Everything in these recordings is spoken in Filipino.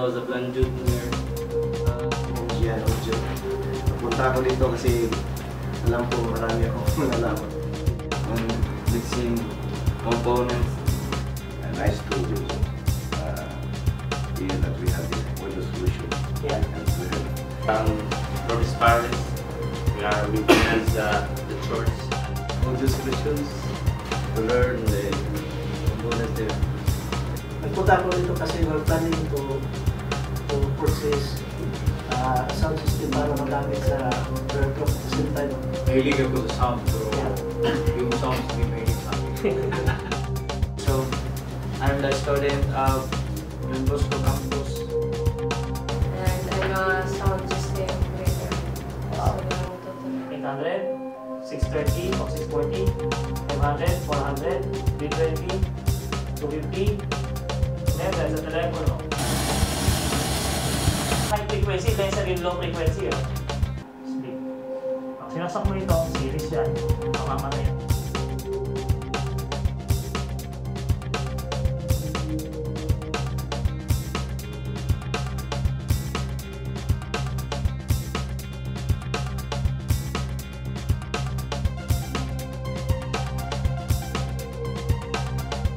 was a plan junior. Yan, Ojo. Napunta ako dito kasi alam ko marami akong nalaman. On mixing components. And nice to hear that we have this Ojo solution. Yeah. For this pilot, we finance the chores. Ojo solutions to learn the components there. Nagpunta ko dito kasi we're planning to purchase sound system para magamit sa aircraft at the same time. Mahilig ako sa sound, pero yung sounds hindi mahilig sa akin. So, I'm the student of Don Bosco campus. And I'm a sound system operator. Wow. So, 800, 630, or 640, 500, 400, 320, 250. Then, sa telepono. High frequency, lesser yung low frequency. Sleep. Pag sinasak mo ito, series yan. Mamamatay yan.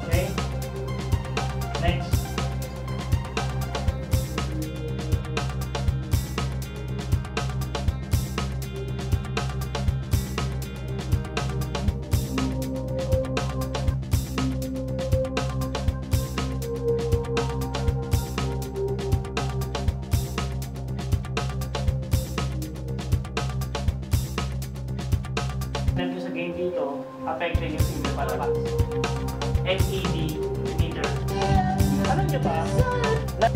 Okay? Next. Dahil sa game dito, affected yung signal palabas. LED meter. Alam nyo ba?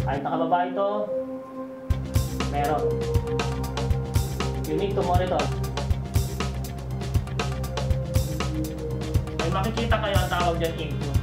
Kahit nakababa ito, meron. You need to monitor. May makikita kayo ang tawag dyan input.